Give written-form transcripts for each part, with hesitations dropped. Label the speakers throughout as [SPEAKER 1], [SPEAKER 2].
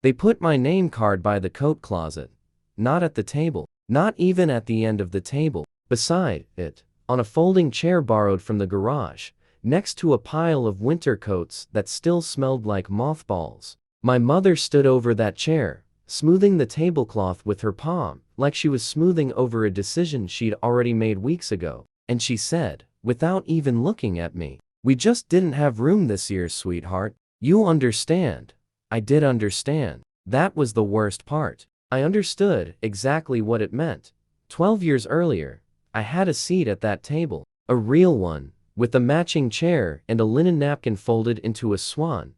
[SPEAKER 1] They put my name card by the coat closet. Not at the table. Not even at the end of the table. Beside it, on a folding chair borrowed from the garage, next to a pile of winter coats that still smelled like mothballs. My mother stood over that chair, smoothing the tablecloth with her palm, like she was smoothing over a decision she'd already made weeks ago. And she said, without even looking at me, "We just didn't have room this year, sweetheart. You understand." I did understand. That was the worst part. I understood exactly what it meant. 12 years earlier, I had a seat at that table, a real one, with a matching chair and a linen napkin folded into a swan,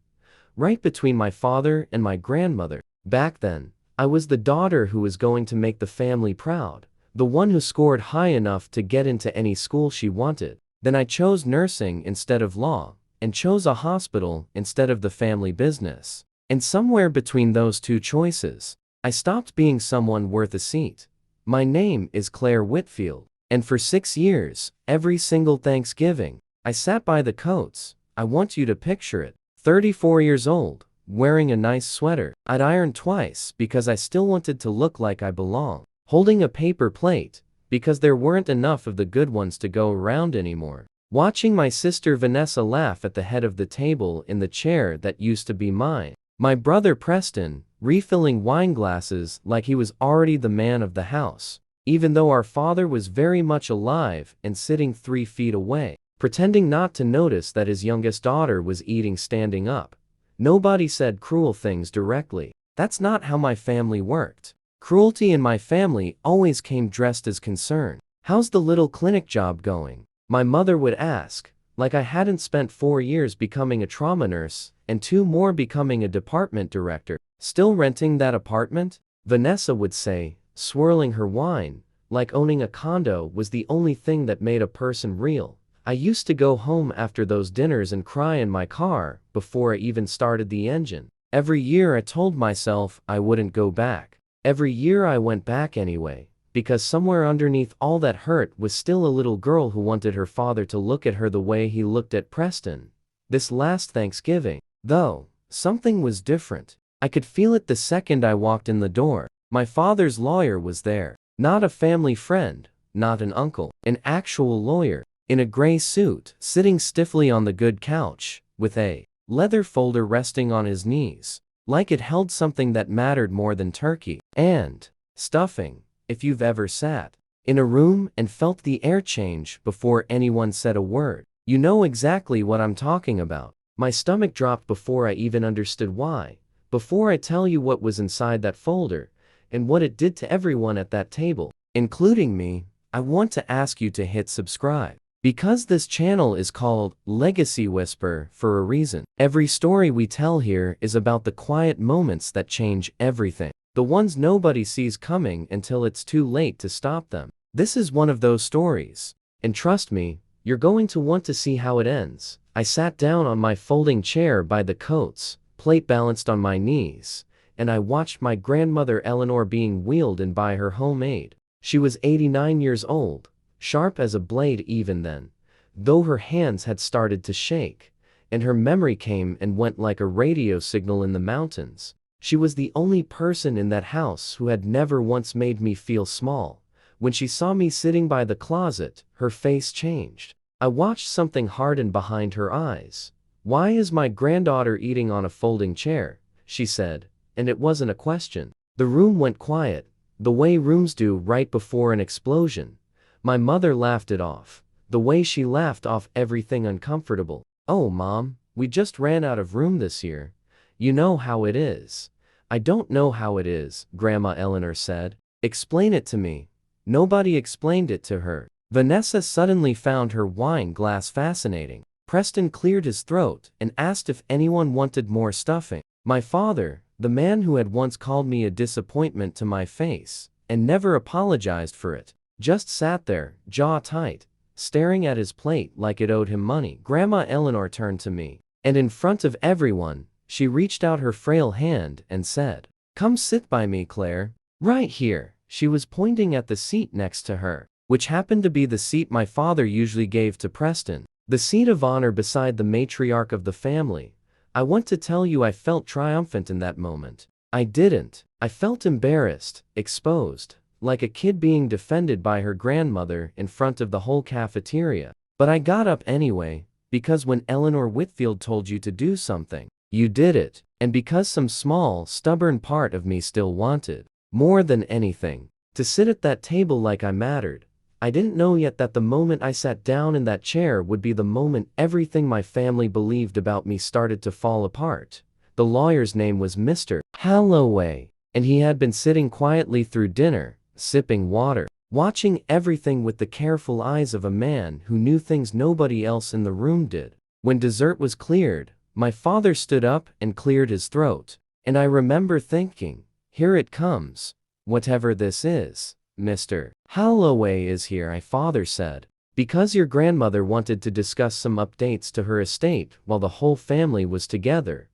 [SPEAKER 1] right between my father and my grandmother. Back then, I was the daughter who was going to make the family proud, the one who scored high enough to get into any school she wanted. Then I chose nursing instead of law, and chose a hospital instead of the family business. And somewhere between those two choices, I stopped being someone worth a seat. My name is Claire Whitfield, and for 6 years, every single Thanksgiving, I sat by the coats. I want you to picture it. 34 years old, wearing a nice sweater I'd ironed twice because I still wanted to look like I belong, holding a paper plate because there weren't enough of the good ones to go around anymore, watching my sister Vanessa laugh at the head of the table in the chair that used to be mine, my brother Preston refilling wine glasses like he was already the man of the house, even though our father was very much alive and sitting 3 feet away, pretending not to notice that his youngest daughter was eating standing up. Nobody said cruel things directly. That's not how my family worked. Cruelty in my family always came dressed as concern. "How's the little clinic job going?" my mother would ask, like I hadn't spent 4 years becoming a trauma nurse and 2 more becoming a department director. "Still renting that apartment?" Vanessa would say, swirling her wine, like owning a condo was the only thing that made a person real. I used to go home after those dinners and cry in my car before I even started the engine. Every year I told myself I wouldn't go back. Every year I went back anyway, because somewhere underneath all that hurt was still a little girl who wanted her father to look at her the way he looked at Preston. This last Thanksgiving, though, something was different. I could feel it the second I walked in the door. My father's lawyer was there. Not a family friend, not an uncle, an actual lawyer, in a gray suit, sitting stiffly on the good couch, with a leather folder resting on his knees, like it held something that mattered more than turkey and stuffing. If you've ever sat in a room and felt the air change before anyone said a word, you know exactly what I'm talking about. My stomach dropped before I even understood why. Before I tell you what was inside that folder, and what it did to everyone at that table, including me, I want to ask you to hit subscribe. Because this channel is called Legacy Whisper for a reason. Every story we tell here is about the quiet moments that change everything. The ones nobody sees coming until it's too late to stop them. This is one of those stories. And trust me, you're going to want to see how it ends. I sat down on my folding chair by the coats, plate balanced on my knees, and I watched my grandmother Eleanor being wheeled in by her homemade. She was 89 years old, sharp as a blade even then, though her hands had started to shake, and her memory came and went like a radio signal in the mountains. She was the only person in that house who had never once made me feel small. When she saw me sitting by the closet, her face changed. I watched something harden behind her eyes. "Why is my granddaughter eating on a folding chair?" she said, and it wasn't a question. The room went quiet, the way rooms do right before an explosion. My mother laughed it off, the way she laughed off everything uncomfortable. "Oh, Mom, we just ran out of room this year. You know how it is." "I don't know how it is," Grandma Eleanor said. "Explain it to me." Nobody explained it to her. Vanessa suddenly found her wine glass fascinating. Preston cleared his throat and asked if anyone wanted more stuffing. My father, the man who had once called me a disappointment to my face, and never apologized for it, just sat there, jaw tight, staring at his plate like it owed him money. Grandma Eleanor turned to me, and in front of everyone, she reached out her frail hand and said, "Come sit by me, Claire. Right here." She was pointing at the seat next to her, which happened to be the seat my father usually gave to Preston, the seat of honor beside the matriarch of the family. I want to tell you I felt triumphant in that moment. I didn't. I felt embarrassed, exposed, like a kid being defended by her grandmother in front of the whole cafeteria. But I got up anyway, because when Eleanor Whitfield told you to do something, you did it, and because some small, stubborn part of me still wanted, more than anything, to sit at that table like I mattered. I didn't know yet that the moment I sat down in that chair would be the moment everything my family believed about me started to fall apart. The lawyer's name was Mr. Holloway, and he had been sitting quietly through dinner, sipping water, watching everything with the careful eyes of a man who knew things nobody else in the room did. When dessert was cleared, my father stood up and cleared his throat, and I remember thinking, here it comes. Whatever this is, Mr. Holloway is here, my father said. Because your grandmother wanted to discuss some updates to her estate while the whole family was together.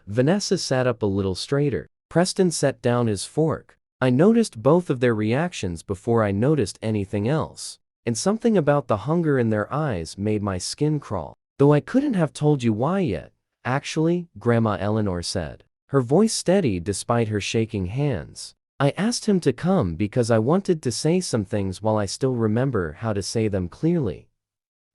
[SPEAKER 1] Vanessa sat up a little straighter. Preston set down his fork. I noticed both of their reactions before I noticed anything else. And something about the hunger in their eyes made my skin crawl. Though I couldn't have told you why yet. Actually, Grandma Eleanor said. Her voice steady despite her shaking hands. I asked him to come because I wanted to say some things while I still remember how to say them clearly.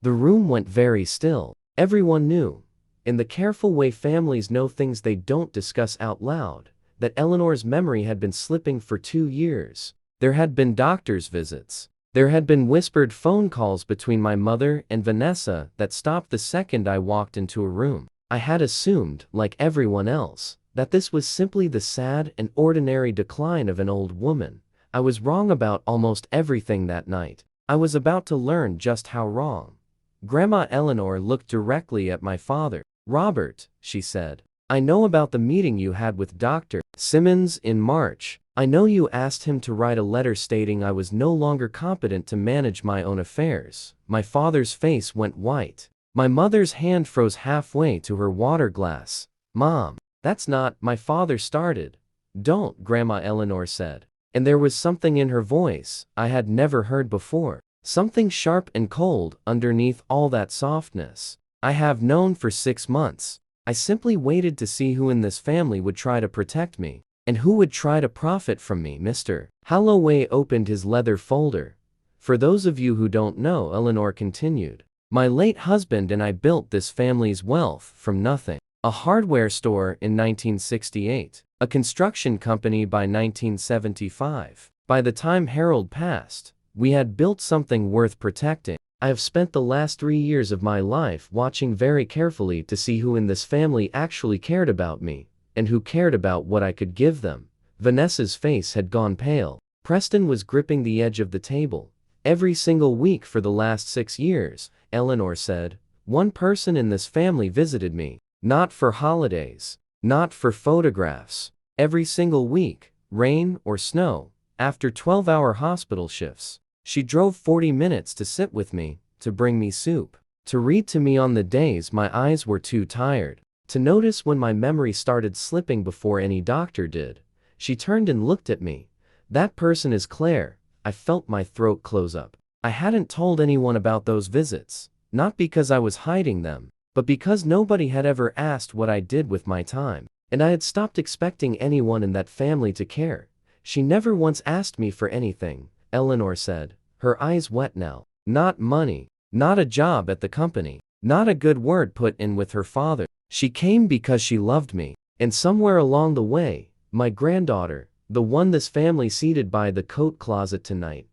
[SPEAKER 1] The room went very still. Everyone knew, in the careful way families know things they don't discuss out loud, that Eleanor's memory had been slipping for 2 years. There had been doctor's visits. There had been whispered phone calls between my mother and Vanessa that stopped the second I walked into a room. I had assumed, like everyone else, that this was simply the sad and ordinary decline of an old woman. I was wrong about almost everything that night. I was about to learn just how wrong. Grandma Eleanor looked directly at my father. Robert, she said, I know about the meeting you had with Dr. Simmons in March. I know you asked him to write a letter stating I was no longer competent to manage my own affairs. My father's face went white. My mother's hand froze halfway to her water glass. Mom, that's not, my father started. Don't, Grandma Eleanor said. And there was something in her voice I had never heard before. Something sharp and cold underneath all that softness. I have known for 6 months. I simply waited to see who in this family would try to protect me, and who would try to profit from me. Mr. Holloway opened his leather folder. For those of you who don't know, Eleanor continued, my late husband and I built this family's wealth from nothing. A hardware store in 1968, a construction company by 1975. By the time Harold passed, we had built something worth protecting. I have spent the last 3 years of my life watching very carefully to see who in this family actually cared about me, and who cared about what I could give them. Vanessa's face had gone pale. Preston was gripping the edge of the table. Every single week for the last 6 years, Eleanor said, one person in this family visited me. Not for holidays, not for photographs. Every single week, rain or snow, after 12-hour hospital shifts. She drove 40 minutes to sit with me, to bring me soup, to read to me on the days my eyes were too tired, to notice when my memory started slipping before any doctor did. She turned and looked at me. That person is Claire. I felt my throat close up. I hadn't told anyone about those visits, not because I was hiding them, but because nobody had ever asked what I did with my time, and I had stopped expecting anyone in that family to care. She never once asked me for anything, Eleanor said, her eyes wet now. Not money, not a job at the company, not a good word put in with her father. She came because she loved me, and somewhere along the way, my granddaughter, the one this family seated by the coat closet tonight,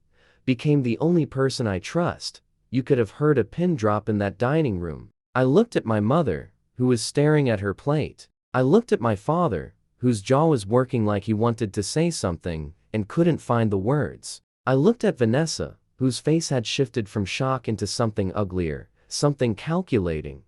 [SPEAKER 1] became the only person I trust. You could have heard a pin drop in that dining room. I looked at my mother, who was staring at her plate. I looked at my father, whose jaw was working like he wanted to say something, and couldn't find the words. I looked at Vanessa, whose face had shifted from shock into something uglier, something calculating.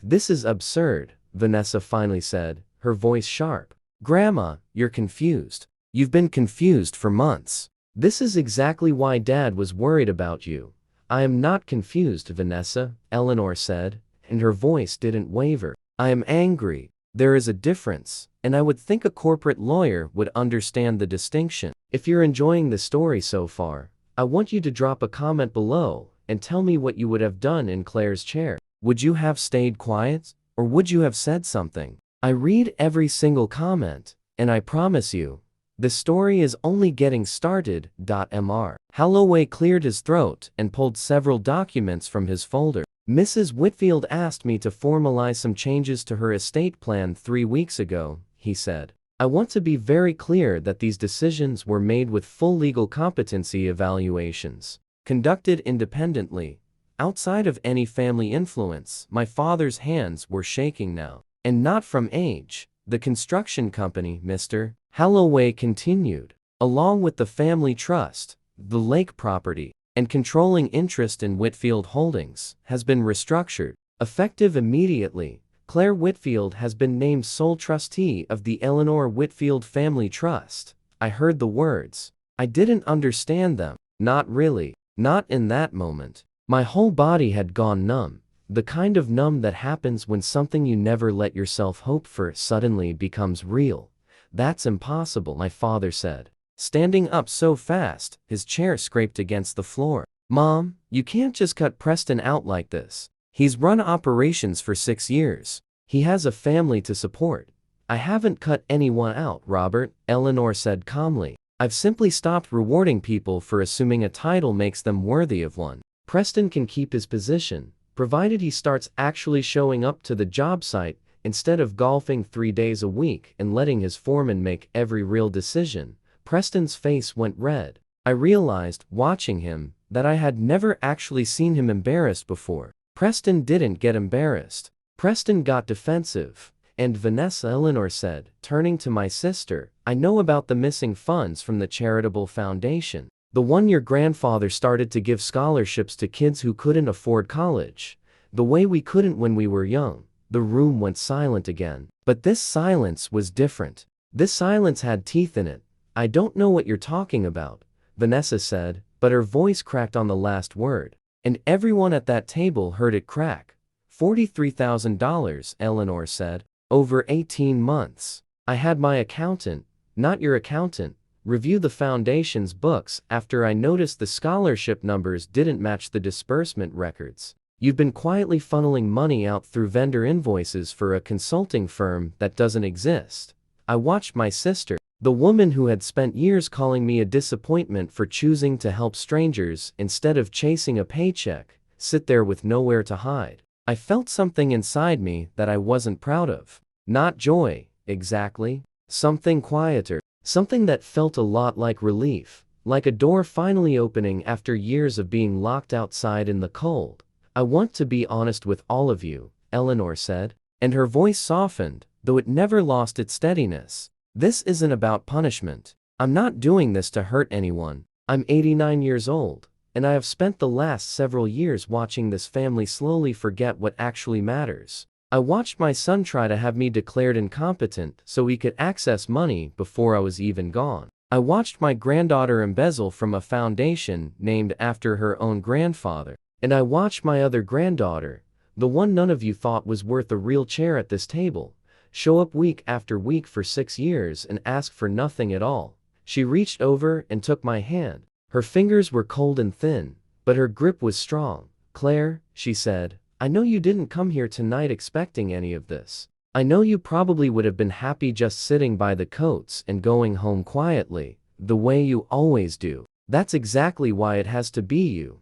[SPEAKER 1] This is absurd, Vanessa finally said, her voice sharp. Grandma, you're confused. You've been confused for months. This is exactly why Dad was worried about you. I am not confused, Vanessa, Eleanor said, and her voice didn't waver. I am angry. There is a difference, and I would think a corporate lawyer would understand the distinction. If you're enjoying the story so far, I want you to drop a comment below and tell me what you would have done in Claire's chair. Would you have stayed quiet, or would you have said something? I read every single comment, And I promise you, the story is only getting started. Mr. Holloway cleared his throat and pulled several documents from his folder. Mrs. Whitfield asked me to formalize some changes to her estate plan 3 weeks ago, he said. I want to be very clear that these decisions were made with full legal competency evaluations, conducted independently, outside of any family influence. My father's hands were shaking now. And not from age. The construction company, Mr. Holloway continued, along with the family trust, the lake property, and controlling interest in Whitfield Holdings, has been restructured. Effective immediately, Claire Whitfield has been named sole trustee of the Eleanor Whitfield Family Trust. I heard the words. I didn't understand them. Not really. Not in that moment. My whole body had gone numb. The kind of numb that happens when something you never let yourself hope for suddenly becomes real. That's impossible, my father said, standing up so fast, his chair scraped against the floor. Mom, you can't just cut Preston out like this. He's run operations for 6 years. He has a family to support. I haven't cut anyone out, Robert, Eleanor said calmly. I've simply stopped rewarding people for assuming a title makes them worthy of one. Preston can keep his position, provided he starts actually showing up to the job site instead of golfing 3 days a week and letting his foreman make every real decision. Preston's face went red. I realized, watching him, that I had never actually seen him embarrassed before. Preston didn't get embarrassed. Preston got defensive. And Vanessa, Eleanor said, turning to my sister, I know about the missing funds from the charitable foundation. The one your grandfather started to give scholarships to kids who couldn't afford college. The way we couldn't when we were young. The room went silent again. But this silence was different. This silence had teeth in it. I don't know what you're talking about, Vanessa said, but her voice cracked on the last word. And everyone at that table heard it crack. $43,000, Eleanor said. Over 18 months. I had my accountant, not your accountant, review the foundation's books after I noticed the scholarship numbers didn't match the disbursement records. You've been quietly funneling money out through vendor invoices for a consulting firm that doesn't exist. I watched my sister, the woman who had spent years calling me a disappointment for choosing to help strangers instead of chasing a paycheck, sit there with nowhere to hide. I felt something inside me that I wasn't proud of. Not joy, exactly. Something quieter. Something that felt a lot like relief, like a door finally opening after years of being locked outside in the cold. I want to be honest with all of you, Eleanor said, and her voice softened, though it never lost its steadiness. This isn't about punishment. I'm not doing this to hurt anyone. I'm 89 years old, and I have spent the last several years watching this family slowly forget what actually matters. I watched my son try to have me declared incompetent so he could access money before I was even gone. I watched my granddaughter embezzle from a foundation named after her own grandfather. And I watched my other granddaughter, the one none of you thought was worth a real chair at this table, show up week after week for 6 years and ask for nothing at all. She reached over and took my hand. Her fingers were cold and thin, but her grip was strong. Claire, she said, I know you didn't come here tonight expecting any of this. I know you probably would have been happy just sitting by the coats and going home quietly, the way you always do. That's exactly why it has to be you.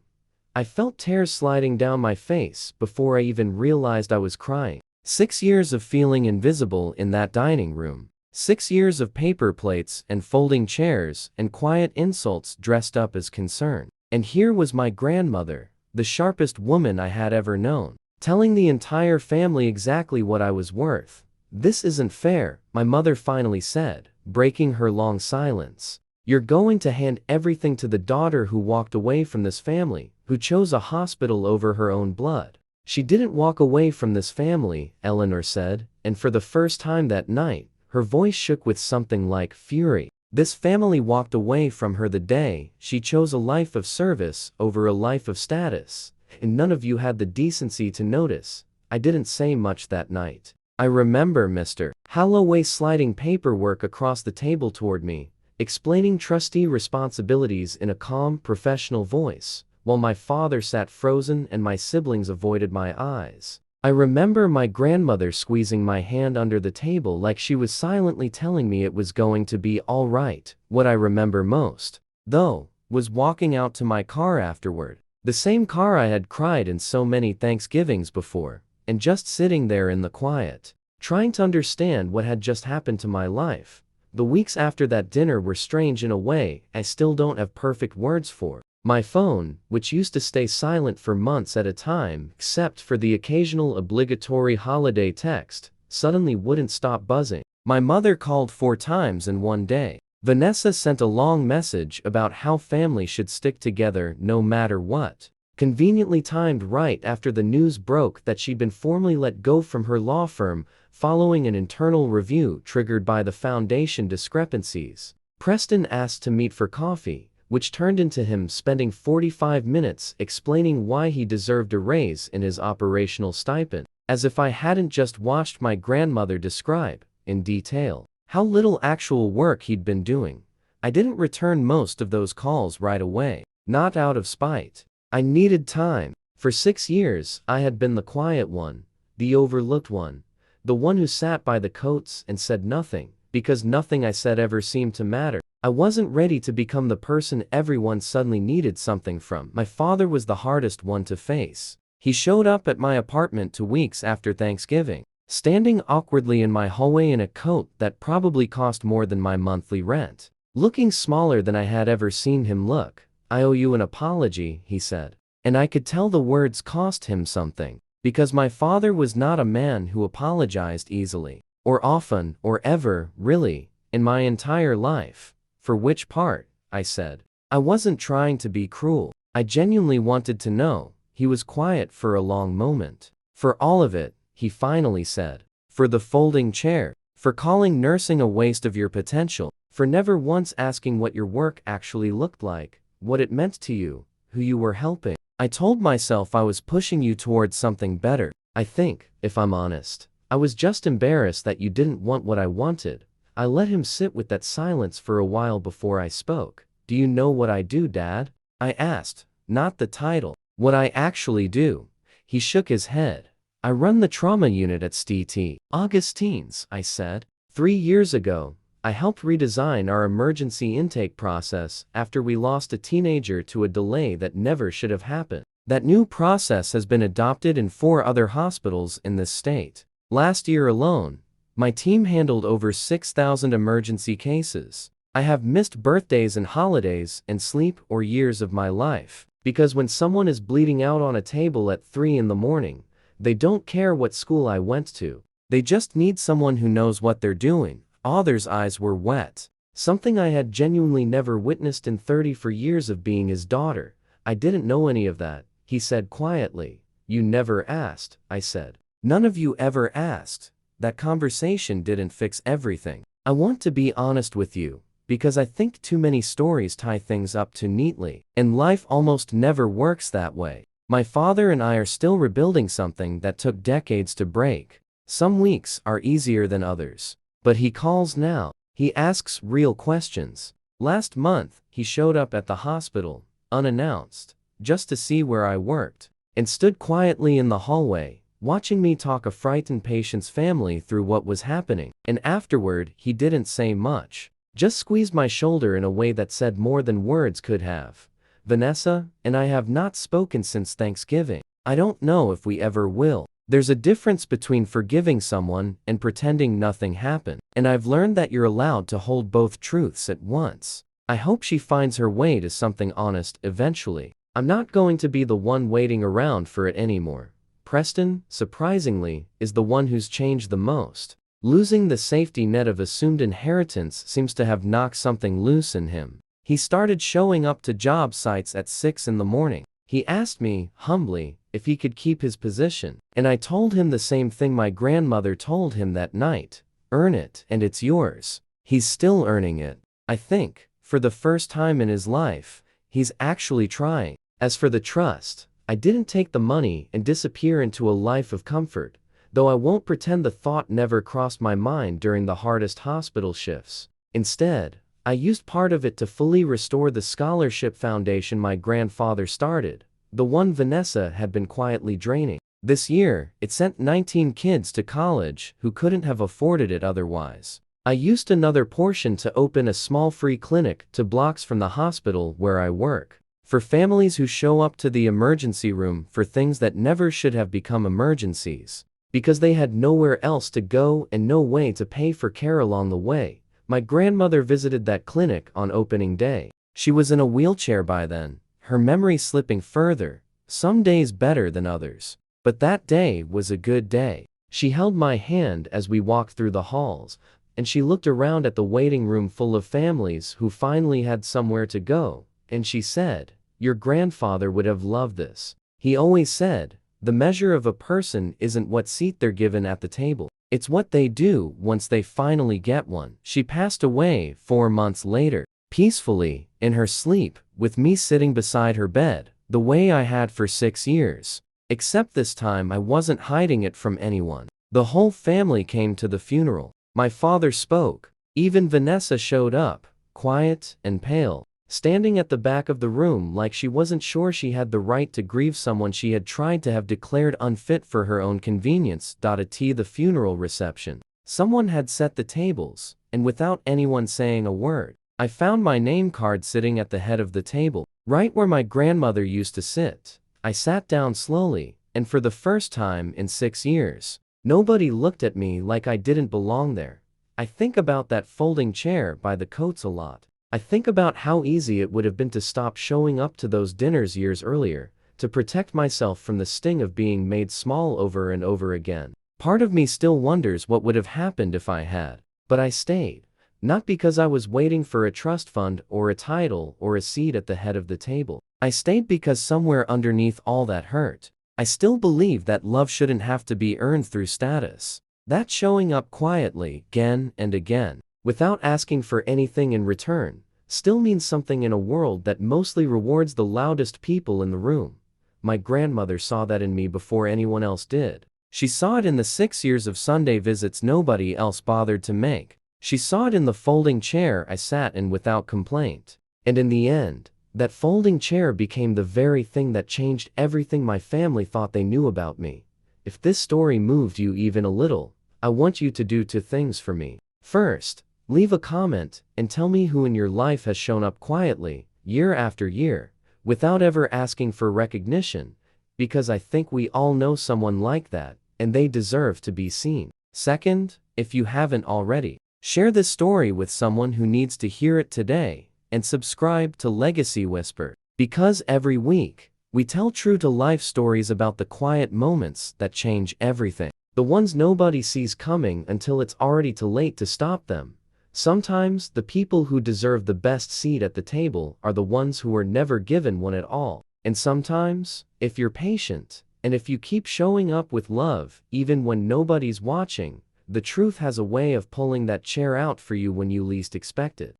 [SPEAKER 1] I felt tears sliding down my face before I even realized I was crying. 6 years of feeling invisible in that dining room. 6 years of paper plates and folding chairs and quiet insults dressed up as concern. And here was my grandmother, the sharpest woman I had ever known, telling the entire family exactly what I was worth. This isn't fair, my mother finally said, breaking her long silence. You're going to hand everything to the daughter who walked away from this family, who chose a hospital over her own blood. She didn't walk away from this family, Eleanor said, and for the first time that night, her voice shook with something like fury. This family walked away from her the day she chose a life of service over a life of status, and none of you had the decency to notice. I didn't say much that night. I remember Mr. Holloway sliding paperwork across the table toward me, explaining trustee responsibilities in a calm, professional voice, while my father sat frozen and my siblings avoided my eyes. I remember my grandmother squeezing my hand under the table like she was silently telling me it was going to be all right. What I remember most, though, was walking out to my car afterward. The same car I had cried in so many Thanksgivings before, and just sitting there in the quiet, trying to understand what had just happened to my life. The weeks after that dinner were strange in a way I still don't have perfect words for. My phone, which used to stay silent for months at a time, except for the occasional obligatory holiday text, suddenly wouldn't stop buzzing. My mother called 4 times in one day. Vanessa sent a long message about how family should stick together no matter what. Conveniently timed right after the news broke that she'd been formally let go from her law firm following an internal review triggered by the foundation discrepancies. Preston asked to meet for coffee, which turned into him spending 45 minutes explaining why he deserved a raise in his operational stipend, as if I hadn't just watched my grandmother describe, in detail, how little actual work he'd been doing. I didn't return most of those calls right away, not out of spite. I needed time. For 6 years, I had been the quiet one, the overlooked one, the one who sat by the coats and said nothing, because nothing I said ever seemed to matter. I wasn't ready to become the person everyone suddenly needed something from. My father was the hardest one to face. He showed up at my apartment 2 weeks after Thanksgiving, standing awkwardly in my hallway in a coat that probably cost more than my monthly rent, looking smaller than I had ever seen him look. "I owe you an apology," he said. And I could tell the words cost him something, because my father was not a man who apologized easily, or often, or ever, really, in my entire life. "For which part?" I said. I wasn't trying to be cruel. I genuinely wanted to know. He was quiet for a long moment. "For all of it," he finally said. "For the folding chair, for calling nursing a waste of your potential, for never once asking what your work actually looked like, what it meant to you, who you were helping. I told myself I was pushing you towards something better. I think, if I'm honest, I was just embarrassed that you didn't want what I wanted." I let him sit with that silence for a while before I spoke. "Do you know what I do, Dad?" I asked. "Not the title. What I actually do." He shook his head. "I run the trauma unit at St. Augustine's," I said. 3 years ago, I helped redesign our emergency intake process after we lost a teenager to a delay that never should have happened. That new process has been adopted in 4 other hospitals in this state. Last year alone, my team handled over 6,000 emergency cases. I have missed birthdays and holidays and sleep or years of my life, because when someone is bleeding out on a table at 3 in the morning, they don't care what school I went to. They just need someone who knows what they're doing. Other's eyes were wet. Something I had genuinely never witnessed in 34 years of being his daughter. "I didn't know any of that," he said quietly. "You never asked," I said. "None of you ever asked." That conversation didn't fix everything. I want to be honest with you, because I think too many stories tie things up too neatly, and life almost never works that way. My father and I are still rebuilding something that took decades to break. Some weeks are easier than others. But he calls now. He asks real questions. Last month, he showed up at the hospital, unannounced, just to see where I worked, and stood quietly in the hallway, watching me talk a frightened patient's family through what was happening. And afterward, he didn't say much. Just squeezed my shoulder in a way that said more than words could have. "Vanessa and I have not spoken since Thanksgiving. I don't know if we ever will. There's a difference between forgiving someone and pretending nothing happened. And I've learned that you're allowed to hold both truths at once. I hope she finds her way to something honest eventually. I'm not going to be the one waiting around for it anymore." Preston, surprisingly, is the one who's changed the most. Losing the safety net of assumed inheritance seems to have knocked something loose in him. He started showing up to job sites at 6 in the morning. He asked me, humbly, if he could keep his position, and I told him the same thing my grandmother told him that night: "Earn it, and it's yours." He's still earning it. I think, for the first time in his life, he's actually trying. As for the trust, I didn't take the money and disappear into a life of comfort, though I won't pretend the thought never crossed my mind during the hardest hospital shifts. Instead, I used part of it to fully restore the scholarship foundation my grandfather started, the one Vanessa had been quietly draining. This year, it sent 19 kids to college who couldn't have afforded it otherwise. I used another portion to open a small free clinic 2 blocks from the hospital where I work, for families who show up to the emergency room for things that never should have become emergencies. Because they had nowhere else to go and no way to pay for care along the way, my grandmother visited that clinic on opening day. She was in a wheelchair by then, her memory slipping further, some days better than others. But that day was a good day. She held my hand as we walked through the halls, and she looked around at the waiting room full of families who finally had somewhere to go, and she said, "Your grandfather would have loved this. He always said, the measure of a person isn't what seat they're given at the table. It's what they do once they finally get one." She passed away 4 months later, peacefully, in her sleep, with me sitting beside her bed, the way I had for 6 years. Except this time I wasn't hiding it from anyone. The whole family came to the funeral. My father spoke. Even Vanessa showed up, quiet and pale, standing at the back of the room like she wasn't sure she had the right to grieve someone she had tried to have declared unfit for her own convenience. At the funeral reception, someone had set the tables, and without anyone saying a word, I found my name card sitting at the head of the table, right where my grandmother used to sit. I sat down slowly, and for the first time in 6 years, nobody looked at me like I didn't belong there. I think about that folding chair by the coats a lot. I think about how easy it would have been to stop showing up to those dinners years earlier, to protect myself from the sting of being made small over and over again. Part of me still wonders what would have happened if I had. But I stayed. Not because I was waiting for a trust fund or a title or a seat at the head of the table. I stayed because somewhere underneath all that hurt, I still believe that love shouldn't have to be earned through status. That showing up quietly, again and again, without asking for anything in return, still means something in a world that mostly rewards the loudest people in the room. My grandmother saw that in me before anyone else did. She saw it in the 6 years of Sunday visits nobody else bothered to make. She saw it in the folding chair I sat in without complaint. And in the end, that folding chair became the very thing that changed everything my family thought they knew about me. If this story moved you even a little, I want you to do 2 things for me. First, leave a comment and tell me who in your life has shown up quietly, year after year, without ever asking for recognition, because I think we all know someone like that, and they deserve to be seen. Second, if you haven't already, share this story with someone who needs to hear it today, and subscribe to Legacy Whisper, because every week, we tell true-to-life stories about the quiet moments that change everything. The ones nobody sees coming until it's already too late to stop them. Sometimes, the people who deserve the best seat at the table are the ones who were never given one at all. And sometimes, if you're patient, and if you keep showing up with love, even when nobody's watching, the truth has a way of pulling that chair out for you when you least expect it.